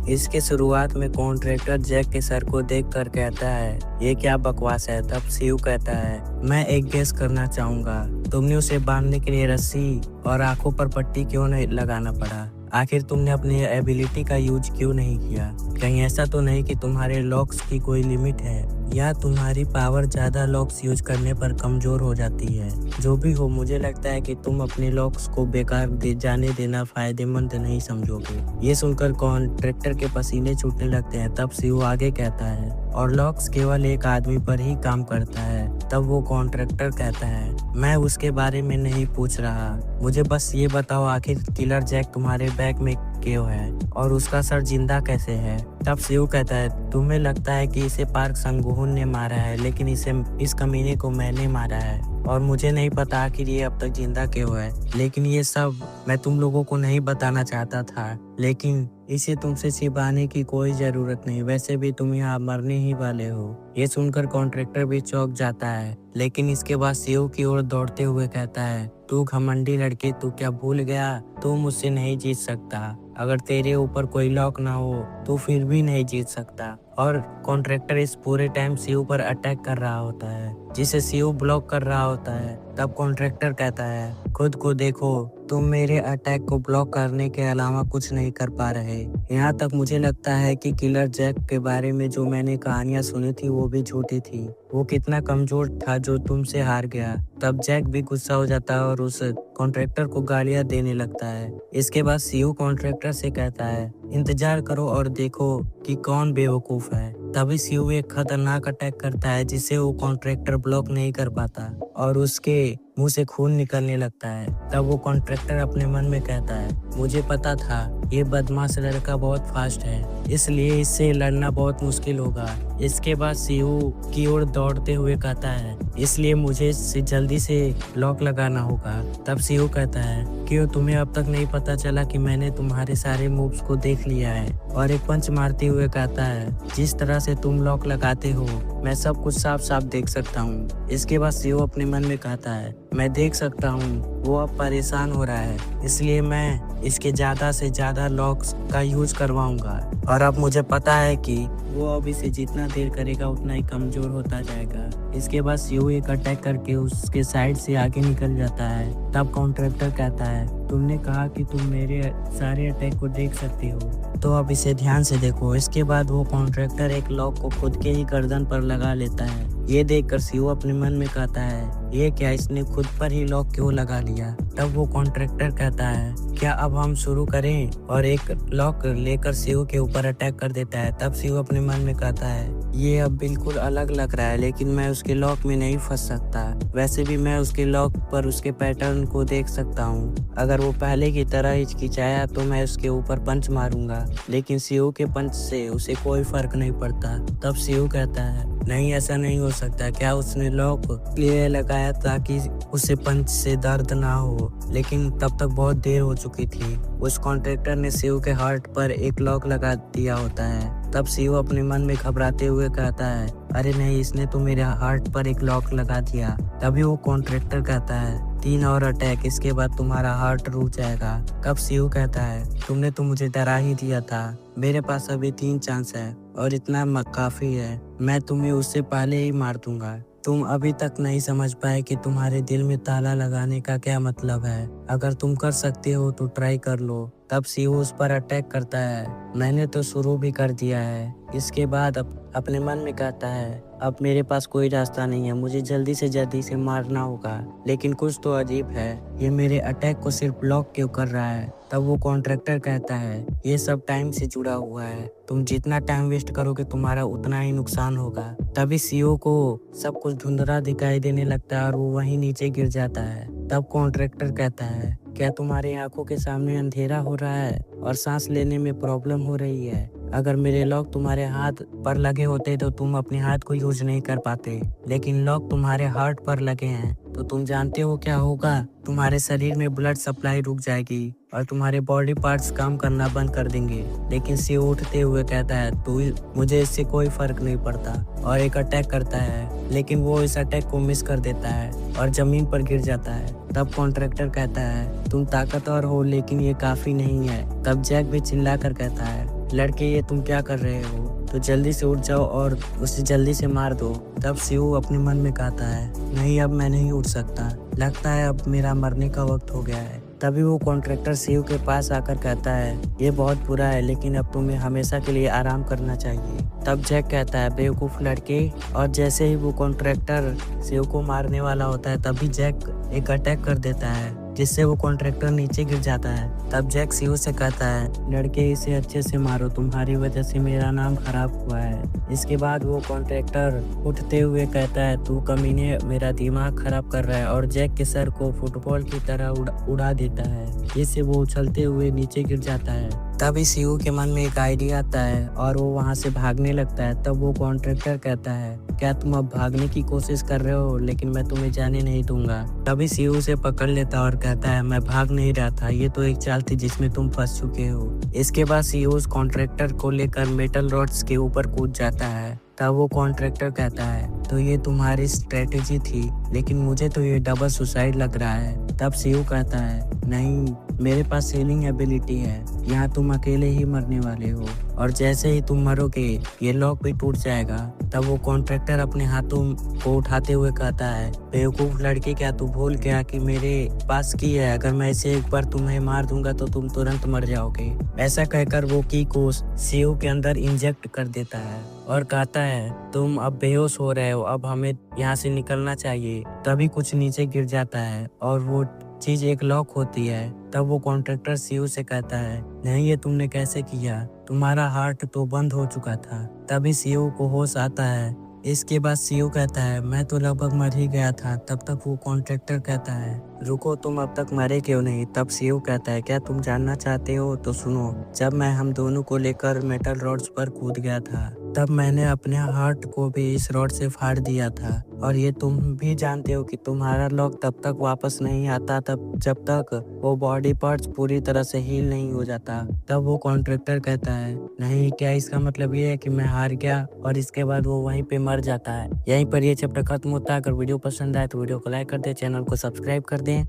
इसके शुरुआत में कॉन्ट्रैक्टर जैक के सर को देख कर कहता है, ये क्या बकवास है। तब सीयू कहता है, मैं एक गेस करना चाहूंगा, तुमने उसे बांधने के लिए रस्सी और आंखों पर पट्टी क्यों नहीं लगाना पड़ा? आखिर तुमने अपनी एबिलिटी का यूज क्यों नहीं किया? कहीं ऐसा तो नहीं कि तुम्हारे लॉक्स की कोई लिमिट है या तुम्हारी पावर ज्यादा लॉक्स यूज करने पर कमजोर हो जाती है? जो भी हो, मुझे लगता है कि तुम अपने लॉक्स को बेकार जाने देना फायदेमंद नहीं समझोगे। ये सुनकर कॉन्ट्रैक्टर के पसीने छूटने लगते हैं। तब सीयू आगे कहता है, और लॉक्स केवल एक आदमी पर ही काम करता है। तब वो कॉन्ट्रैक्टर कहता है, मैं उसके बारे में नहीं पूछ रहा, मुझे बस ये बताओ आखिर किलर जैक तुम्हारे बैग में क्यों है और उसका सर जिंदा कैसे है? तब सीयू कहता है, तुम्हें लगता है कि इसे पार्क संगोहन ने मारा है, लेकिन इस कमीने को मैंने मारा है और मुझे नहीं पता आखिर ये अब तक जिंदा क्यों है। लेकिन ये सब मैं तुम लोगों को नहीं बताना चाहता था, लेकिन इसे तुमसे छिपाने की कोई जरूरत नहीं, वैसे भी तुम यहाँ मरने ही वाले हो। ये सुनकर कॉन्ट्रैक्टर भी चौंक जाता है, लेकिन इसके बाद सीयू की ओर दौड़ते हुए कहता है, तू घमंडी लड़के, तू क्या भूल गया? तू मुझसे नहीं जीत सकता। अगर तेरे ऊपर कोई लॉक ना हो तो फिर भी नहीं जीत सकता। और कॉन्ट्रैक्टर इस पूरे टाइम सीयू पर अटैक कर रहा होता है, जिसे सीयू ब्लॉक कर रहा होता है। तब कॉन्ट्रैक्टर कहता है, खुद को देखो, तुम मेरे अटैक को ब्लॉक करने के अलावा कुछ नहीं कर पा रहे। यहाँ तक मुझे लगता है कि किलर जैक के बारे में जो मैंने कहानियां सुनी थी वो भी झूठी थी। वो कितना कमजोर था जो तुमसे हार गया। तब जैक भी गुस्सा हो जाता है और उस कॉन्ट्रैक्टर को गालियां देने लगता है। इसके बाद सीयू कॉन्ट्रैक्टर से कहता है, इंतजार करो और देखो कि कौन बेवकूफ है। तभी सीयू एक खतरनाक अटैक करता है जिसे वो कॉन्ट्रैक्टर ब्लॉक नहीं कर पाता और उसके मुंह से खून निकलने लगता है। तब वो कॉन्ट्रैक्टर अपने मन में कहता है, मुझे पता था ये बदमाश लड़का बहुत फास्ट है, इसलिए इससे लड़ना बहुत मुश्किल होगा। इसके बाद सीयू की ओर दौड़ते हुए कहता है, इसलिए मुझे इससे जल्दी से लॉक लगाना होगा। तब सीयू कहता है, क्यों तुम्हें अब तक नहीं पता चला कि मैंने तुम्हारे सारे मूव्स को देख लिया है? और एक पंच मारते हुए कहता है, जिस तरह से तुम लॉक लगाते हो मैं सब कुछ साफ साफ देख सकता हूँ। इसके बाद सीयू अपने मन में कहता है, मैं देख सकता हूँ वो अब परेशान हो रहा है, इसलिए मैं इसके ज्यादा से ज्यादा लॉक्स का यूज करवाऊंगा। और अब मुझे पता है कि वो अब इसे जितना देर करेगा उतना ही कमजोर होता जाएगा। इसके बाद सीयू एक अटैक करके उसके साइड से आगे निकल जाता है। तब कॉन्ट्रैक्टर कहता है, तुमने कहा कि तुम मेरे सारे अटैक को देख सकते हो, तो अब इसे ध्यान से देखो। इसके बाद वो कॉन्ट्रैक्टर एक लॉक को खुद के ही गर्दन पर लगा लेता है। ये देखकर सीयू अपने मन में कहता है, ये क्या, इसने खुद पर ही लॉक क्यों लगा लिया? तब वो कॉन्ट्रैक्टर कहता है, क्या अब हम शुरू करें? और एक लॉक लेकर सीयू के ऊपर अटैक कर देता है। तब सीयू अपने मन में कहता है, ये अब बिल्कुल अलग लग रहा है, लेकिन मैं उसके लॉक में नहीं फंस सकता। वैसे भी मैं उसके लॉक पर उसके पैटर्न को देख सकता हूँ। अगर वो पहले की तरह हिचकिचाया तो मैं उसके ऊपर पंच मारूंगा, लेकिन सीयू के पंच से उसे कोई फर्क नहीं पड़ता। तब सीयू कहता है, नहीं, ऐसा नहीं हो सकता। क्या उसने लॉक इसलिए लगाया ताकि उसे पंच से दर्द ना हो? लेकिन तब तक बहुत देर हो चुकी थी। उस कॉन्ट्रैक्टर ने सीयू के हार्ट पर एक लॉक लगा दिया होता है। तब सीयू अपने मन में घबराते हुए कहता है, अरे नहीं, इसने तो मेरे हार्ट पर एक लॉक लगा दिया। तभी वो कॉन्ट्रैक्टर कहता है, 3 और अटैक, इसके बाद तुम्हारा हार्ट रुक जाएगा। तब सीयू कहता है, तुमने तो मुझे डरा ही दिया था, मेरे पास अभी 3 चांस है और इतना काफी है, मैं तुम्हें उससे पहले ही मार दूंगा। तुम अभी तक नहीं समझ पाए कि तुम्हारे दिल में ताला लगाने का क्या मतलब है। अगर तुम कर सकते हो तो ट्राई कर लो। तब सीयू उस पर अटैक करता है, मैंने तो शुरू भी कर दिया है। इसके बाद अपने मन में कहता है, अब मेरे पास कोई रास्ता नहीं है, मुझे जल्दी से मारना होगा। लेकिन कुछ तो अजीब है, ये मेरे अटैक को सिर्फ ब्लॉक क्यों कर रहा है? तब वो कॉन्ट्रैक्टर कहता है, ये सब टाइम से जुड़ा हुआ है, तुम जितना टाइम वेस्ट करोगे तुम्हारा उतना ही नुकसान होगा। तभी सीयू को सब कुछ धुंधला दिखाई देने लगता है और वो वहीं नीचे गिर जाता है। तब कॉन्ट्रैक्टर कहता है, क्या तुम्हारी आंखों के सामने अंधेरा हो रहा है और सांस लेने में प्रॉब्लम हो रही है? अगर मेरे लॉक तुम्हारे हाथ पर लगे होते तो तुम अपने हाथ को यूज नहीं कर पाते, लेकिन लॉक तुम्हारे हार्ट पर लगे हैं तो तुम जानते हो क्या होगा? तुम्हारे शरीर में ब्लड सप्लाई रुक जाएगी और तुम्हारे बॉडी पार्ट्स काम करना बंद कर देंगे। लेकिन सीयू उठते हुए कहता है, तू मुझे इससे कोई फर्क नहीं पड़ता, और एक अटैक करता है, लेकिन वो इस अटैक को मिस कर देता है और जमीन पर गिर जाता है। तब कॉन्ट्रैक्टर कहता है, तुम ताकतवर हो लेकिन ये काफी नहीं है। तब जैक भी चिल्ला कर कहता है, लड़के ये तुम क्या कर रहे हो, तो जल्दी से उठ जाओ और उसे जल्दी से मार दो। तब शिव अपने मन में कहता है, नहीं अब मैं नहीं उठ सकता, लगता है अब मेरा मरने का वक्त हो गया है। तभी वो कॉन्ट्रैक्टर शिव के पास आकर कहता है, ये बहुत बुरा है लेकिन अब तुम्हें हमेशा के लिए आराम करना चाहिए। तब जैक कहता है, बेवकूफ लड़के। और जैसे ही वो कॉन्ट्रैक्टर शिव को मारने वाला होता है तभी जैक एक अटैक कर देता है जिससे वो कॉन्ट्रैक्टर नीचे गिर जाता है। तब जैक शिव से कहता है, लड़के इसे अच्छे से मारो, तुम्हारी वजह से मेरा नाम खराब हुआ है। इसके बाद वो कॉन्ट्रैक्टर उठते हुए कहता है, तू कमीने मेरा दिमाग खराब कर रहा है, और जैक के सर को फुटबॉल की तरह उड़ा देता है। इससे वो उछलते हुए नीचे गिर जाता है। तभी शिव के मन में एक आइडिया आता है और वो वहाँ से भागने लगता है। तब वो कॉन्ट्रैक्टर कहता है, क्या तुम अब भागने की कोशिश कर रहे हो, लेकिन मैं तुम्हें जाने नहीं दूंगा। तभी शिव उसे पकड़ लेता और कहता है, मैं भाग नहीं रहा था, ये तो एक चाल थी जिसमें तुम फंस चुके हो। इसके बाद शिव उस कॉन्ट्रैक्टर को लेकर मेटल रॉड्स के ऊपर कूद जाता है। तब वो कॉन्ट्रैक्टर कहता है, तो ये तुम्हारी स्ट्रेटेजी थी, लेकिन मुझे तो ये डबल सुसाइड लग रहा है। तब शिव कहता है, नहीं, मेरे पास सेलिंग एबिलिटी है, यहाँ तुम अकेले ही मरने वाले हो, और जैसे ही तुम मरोगे ये लॉक भी टूट जाएगा। तब वो कॉन्ट्रैक्टर अपने हाथों को उठाते हुए कहता है, बेवकूफ लड़के, क्या तू भूल गया कि मेरे पास की है, अगर मैं इसे एक बार तुम्हें मार दूंगा तो तुम तुरंत मर जाओगे। ऐसा कहकर वो की को शिव के अंदर इंजेक्ट कर देता है और कहता है, तुम अब बेहोश हो रहे हो, अब हमें यहाँ से निकलना चाहिए। तभी कुछ नीचे गिर जाता है और वो चीज एक लॉक होती है। तब वो कॉन्ट्रैक्टर शिव से कहता है, नहीं, ये तुमने कैसे किया, तुम्हारा हार्ट तो बंद हो चुका था। तभी शिव को होश आता है। इसके बाद शिव कहता है, मैं तो लगभग मर ही गया था। तब तक वो कॉन्ट्रैक्टर कहता है, रुको, तुम अब तक मरे क्यों नहीं। तब शिव कहता है, क्या तुम जानना चाहते हो, तो सुनो, जब मैं हम दोनों को लेकर मेटल रॉड्स पर कूद गया था तब मैंने अपने हार्ट को भी इस रॉड से फाड़ दिया था, और ये तुम भी जानते हो कि तुम्हारा लॉक तब तक वापस नहीं आता तब जब तक वो बॉडी पार्ट्स पूरी तरह से हील नहीं हो जाता। तब वो कॉन्ट्रैक्टर कहता है, नहीं, क्या इसका मतलब ये है कि मैं हार गया, और इसके बाद वो वहीं पे मर जाता है। यहीं पर ये चैप्टर खत्म होता है। अगर वीडियो पसंद आए तो वीडियो को लाइक कर दे, चैनल को सब्सक्राइब कर दें।